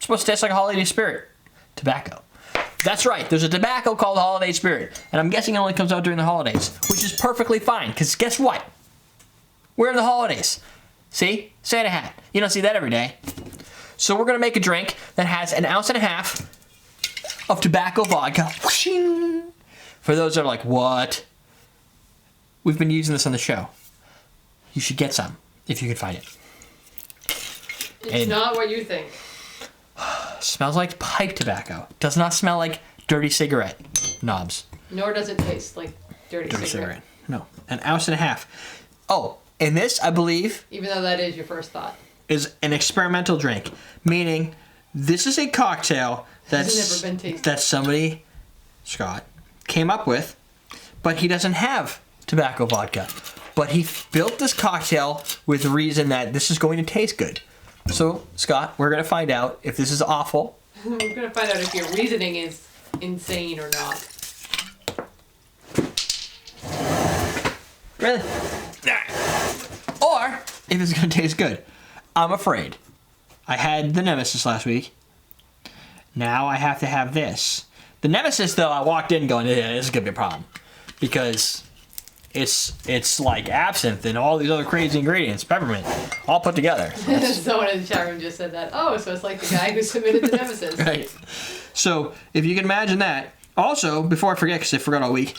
supposed to taste like a holiday spirit. Tobacco. That's right, there's a tobacco called Holiday Spirit, and I'm guessing it only comes out during the holidays, which is perfectly fine, because guess what? We're in the holidays. See? Santa hat. You don't see that every day. So we're going to make a drink that has 1.5 ounces of tobacco vodka. For those that are like, what? We've been using this on the show. You should get some, if you can find it. It's not what you think. Smells like pipe tobacco. Does not smell like dirty cigarette knobs. Nor does it taste like dirty cigarette. No. 1.5 ounces. Oh, and this, I believe... Even though that is your first thought. ...is an experimental drink. Meaning, this is a cocktail that somebody, Scott, came up with, but he doesn't have tobacco vodka. But he built this cocktail with the reason that this is going to taste good. So, Scott, we're going to find out if this is awful. We're going to find out if your reasoning is insane or not. Really? Or if it's going to taste good. I'm afraid. I had the Nemesis last week. Now I have to have this. The Nemesis, though, I walked in going, yeah, this is going to be a problem. Because... It's like absinthe and all these other crazy ingredients, peppermint, all put together. So someone in the chat room just said that. Oh, so it's like the guy who submitted the Nemesis. Right. So, if you can imagine that. Also, before I forget, because I forgot all week,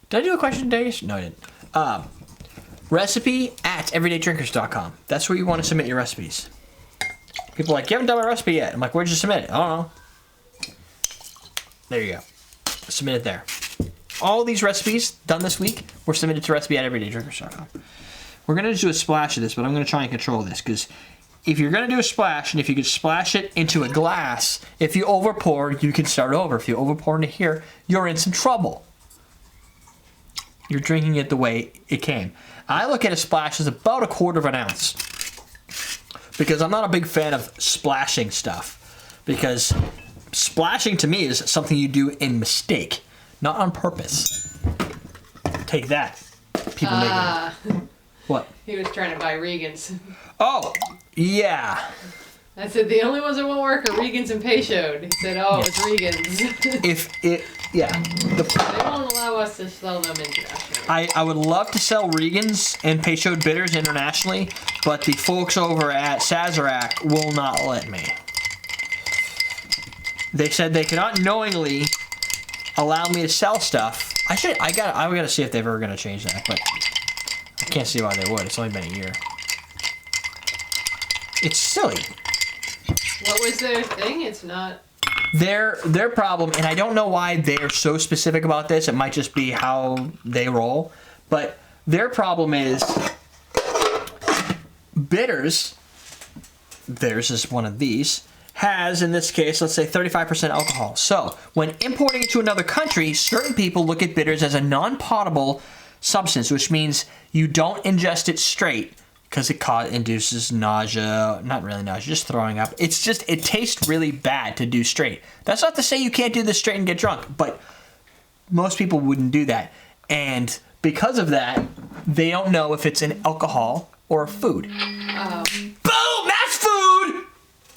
did I do a question today? No, I didn't. Recipe at everydaydrinkers.com. That's where you want to submit your recipes. People are like, you haven't done my recipe yet. I'm like, where'd you submit it? I don't know. There you go. Submit it there. All these recipes done this week were submitted to recipe at everydaydrinkers.com. We're going to do a splash of this, but I'm going to try and control this, because if you're going to do a splash, and if you could splash it into a glass, if you overpour, you can start over. If you overpour into here, you're in some trouble. You're drinking it the way it came. I look at a splash as about 1/4 ounce, because I'm not a big fan of splashing stuff, because splashing to me is something you do in mistake. Not on purpose. Take that. People making. What? He was trying to buy Regan's. Oh, yeah. I said the only ones that won't work are Regan's and Peychaud. He said, oh, it's Regan's. They won't allow us to sell them internationally. I would love to sell Regan's and Peychaud bitters internationally, but the folks over at Sazerac will not let me. They said they cannot knowingly allow me to sell stuff. I gotta see if they're ever gonna change that, but I can't see why they would. It's only been a year. It's silly. What was their thing? It's not... Their problem, and I don't know why they're so specific about this. It might just be how they roll, but their problem is bitters. Theirs is one of these. Has, in this case, let's say 35% alcohol. So, when importing it to another country, certain people look at bitters as a non-potable substance, which means you don't ingest it straight because it induces nausea, not really nausea, just throwing up. It tastes really bad to do straight. That's not to say you can't do this straight and get drunk, but most people wouldn't do that. And because of that, they don't know if it's an alcohol or a food. Boom! That's food!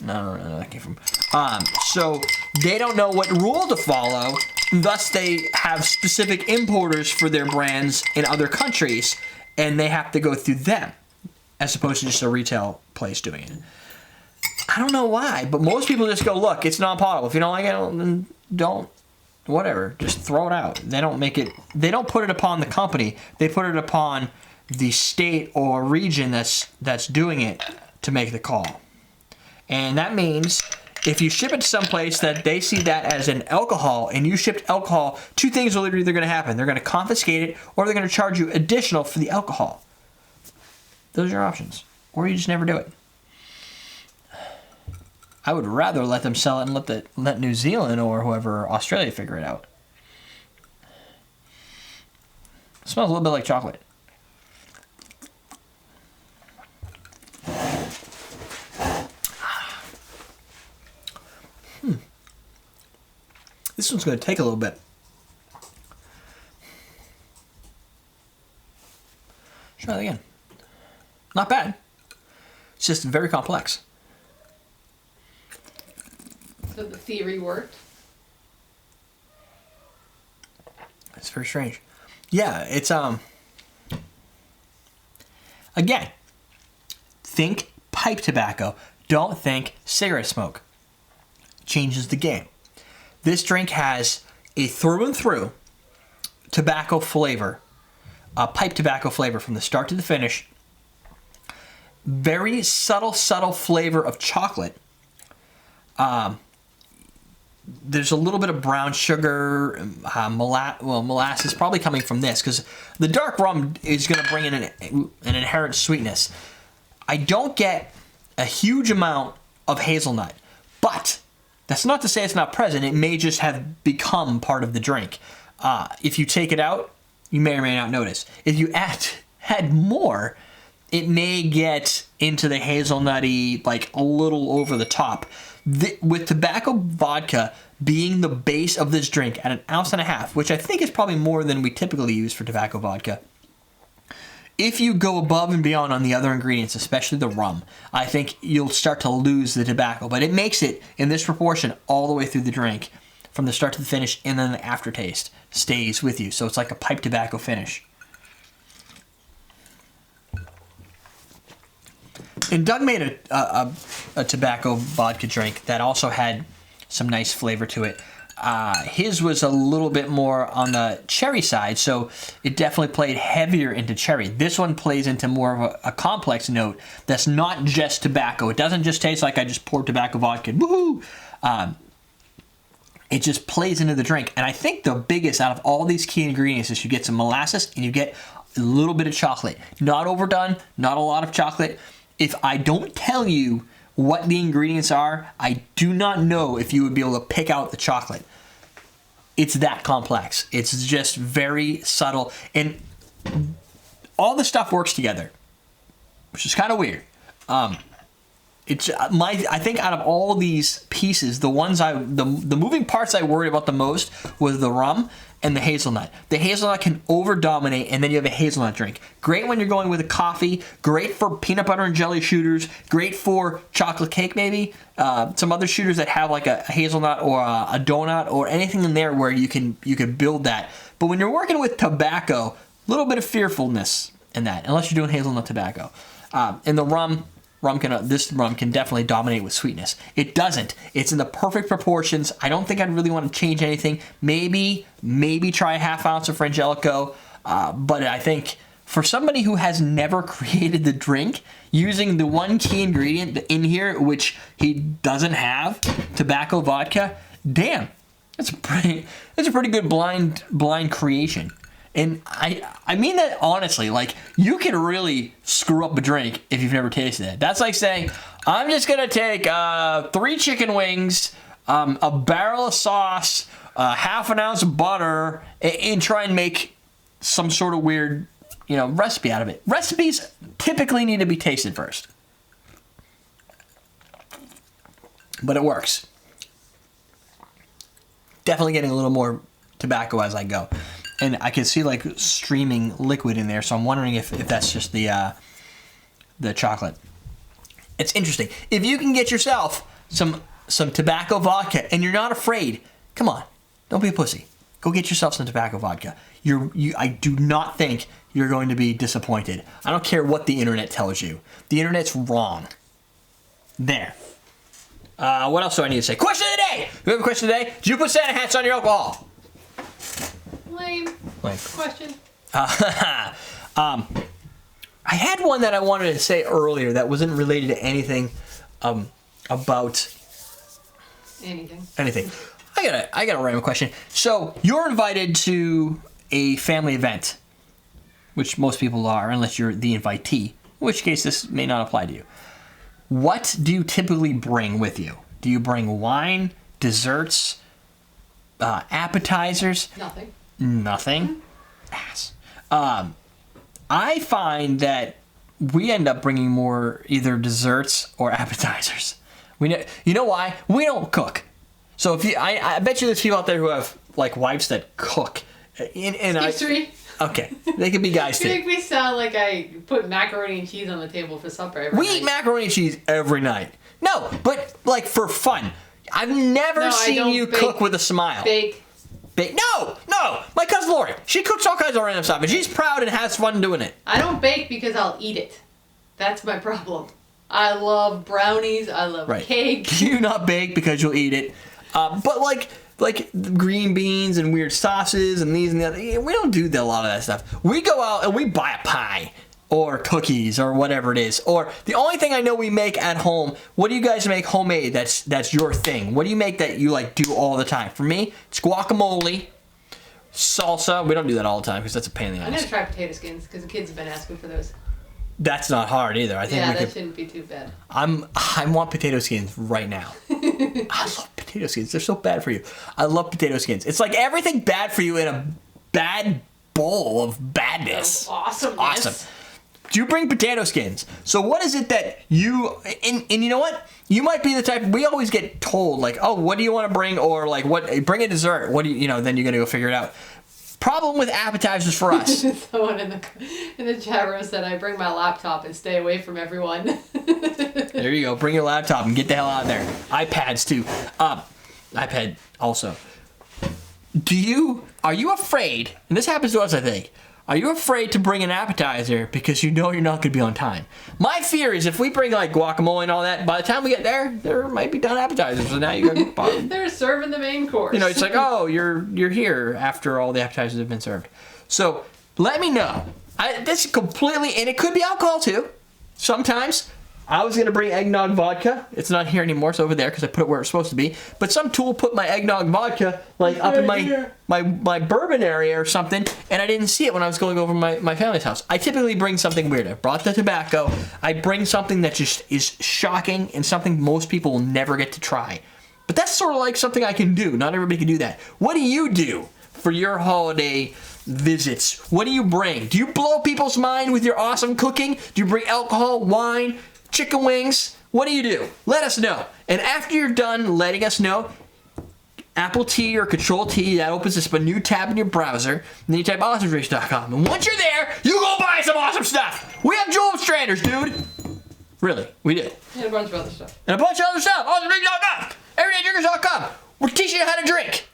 No, I don't know where that came from. So they don't know what rule to follow, thus they have specific importers for their brands in other countries, and they have to go through them, as opposed to just a retail place doing it. I don't know why, but most people just go, look, it's non-potable. If you don't like it, then don't, whatever, just throw it out. They don't put it upon the company, they put it upon the state or region that's doing it to make the call. And that means if you ship it to someplace that they see that as an alcohol and you shipped alcohol, two things are either going to happen. They're going to confiscate it or they're going to charge you additional for the alcohol. Those are your options. Or you just never do it. I would rather let them sell it and let New Zealand or whoever, Australia, figure it out. It smells a little bit like chocolate. This one's going to take a little bit. Try that again. Not bad. It's just very complex. So the theory worked. It's very strange. Yeah, it's again, think pipe tobacco. Don't think cigarette smoke. Changes the game. This drink has a through and through tobacco flavor, pipe tobacco flavor from the start to the finish. Very subtle flavor of chocolate. There's a little bit of brown sugar, molasses, probably coming from this, because the dark rum is going to bring in an inherent sweetness. I don't get a huge amount of hazelnut, but that's not to say it's not present. It may just have become part of the drink. If you take it out, you may or may not notice. If you add more, it may get into the hazelnutty, like a little over the top. With tobacco vodka being the base of this drink at 1.5 ounces, which I think is probably more than we typically use for tobacco vodka. If you go above and beyond on the other ingredients, especially the rum, I think you'll start to lose the tobacco. But it makes it, in this proportion, all the way through the drink, from the start to the finish, and then the aftertaste stays with you. So it's like a pipe tobacco finish. And Doug made a tobacco vodka drink that also had some nice flavor to it. His was a little bit more on the cherry side, so it definitely played heavier into cherry. This one plays into more of a complex note that's not just tobacco. It doesn't just taste like I just poured tobacco vodka. Woohoo! It just plays into the drink. And I think the biggest out of all these key ingredients is you get some molasses and you get a little bit of chocolate. Not overdone, not a lot of chocolate. If I don't tell you what the ingredients are, I do not know if you would be able to pick out the chocolate. It's that complex. It's just very subtle. And all the stuff works together, which is kind of weird. I think out of all these pieces, the moving parts I worried about the most was the rum and the hazelnut. The hazelnut can over-dominate, and then you have a hazelnut drink. Great when you're going with a coffee. Great for peanut butter and jelly shooters. Great for chocolate cake, maybe. Some other shooters that have like a hazelnut or a donut or anything in there where you can build that. But when you're working with tobacco, a little bit of fearfulness in that, unless you're doing hazelnut tobacco. And the this rum can definitely dominate with sweetness. It doesn't. It's in the perfect proportions. I don't think I'd really want to change anything. Maybe try a 1/2 ounce of Frangelico. But I think for somebody who has never created the drink, using the one key ingredient in here, which he doesn't have, tobacco vodka, damn, it's a pretty good blind creation. And I mean that honestly, like, you can really screw up a drink if you've never tasted it. That's like saying, I'm just going to take 3 chicken wings, a barrel of sauce, 1/2 ounce of butter, and try and make some sort of weird, recipe out of it. Recipes typically need to be tasted first. But it works. Definitely getting a little more tobacco as I go. And I can see like streaming liquid in there, so I'm wondering if that's just the chocolate. It's interesting. If you can get yourself some tobacco vodka and you're not afraid, come on, don't be a pussy. Go get yourself some tobacco vodka. I do not think you're going to be disappointed. I don't care what the internet tells you. The internet's wrong. There. What else do I need to say? Question of the day! We have a question today. Did you put Santa hats on your alcohol? Lame. Question. I had one that I wanted to say earlier that wasn't related to anything about anything. I got a random question. So you're invited to a family event, which most people are, unless you're the invitee, in which case this may not apply to you. What do you typically bring with you? Do you bring wine, desserts, appetizers? Nothing. Ass. I find that we end up bringing more either desserts or appetizers. You know why? We don't cook. So I bet you there's people out there who have like wives that cook. History. Okay, they can be guys too. You make me sound like I put macaroni and cheese on the table for supper every night. We eat macaroni and cheese every night. No, but like for fun. I've never seen you cook with a smile. Bake. No. My cousin Lori, she cooks all kinds of random stuff, and she's proud and has fun doing it. I don't bake because I'll eat it. That's my problem. I love brownies. I love cake. You not bake because you'll eat it. But like green beans and weird sauces and these and that, we don't do a lot of that stuff. We go out and we buy a pie or cookies or whatever it is. Or the only thing I know we make at home, what do you guys make homemade that's your thing? What do you make that you like do all the time? For me, it's guacamole, salsa. We don't do that all the time because that's a pain in the ass. I'm going to try potato skins because the kids have been asking for those. That's not hard either. I think that shouldn't be too bad. I want potato skins right now. I love potato skins. They're so bad for you. I love potato skins. It's like everything bad for you in a bad bowl of badness. Awesomeness. Awesome. Do you bring potato skins? So what is it that you and you know what? You might be the type. We always get told like, oh, what do you want to bring, or like what? Bring a dessert. What do you know? Then you got to go figure it out. Problem with appetizers for us. Someone in the chat room said I bring my laptop and stay away from everyone. There you go. Bring your laptop and get the hell out of there. iPads too. iPad also. Are you afraid? And this happens to us, I think. Are you afraid to bring an appetizer because you know you're not going to be on time? My fear is if we bring like guacamole and all that, by the time we get there might be done appetizers. So now you got they're serving the main course. You know, it's like, oh, you're here after all the appetizers have been served. So let me know. This is completely, and it could be alcohol too. Sometimes. I was going to bring eggnog vodka. It's not here anymore. It's over there because I put it where it's supposed to be. But some tool put my eggnog vodka like up in my bourbon area or something, and I didn't see it when I was going over my family's house. I typically bring something weird. I brought the tobacco. I bring something that just is shocking and something most people will never get to try. But that's sort of like something I can do. Not everybody can do that. What do you do for your holiday visits? What do you bring? Do you blow people's mind with your awesome cooking? Do you bring alcohol, wine, chicken wings? What do you do? Let us know. And after you're done letting us know, Apple T or Control T, that opens up a new tab in your browser, and then you type awesomedrinks.com. And once you're there, you go buy some awesome stuff. We have Jewel Stranders, dude. Really, we do. And a bunch of other stuff. Awesomedrinks.com. Everydaydrinkers.com. We're teaching you how to drink.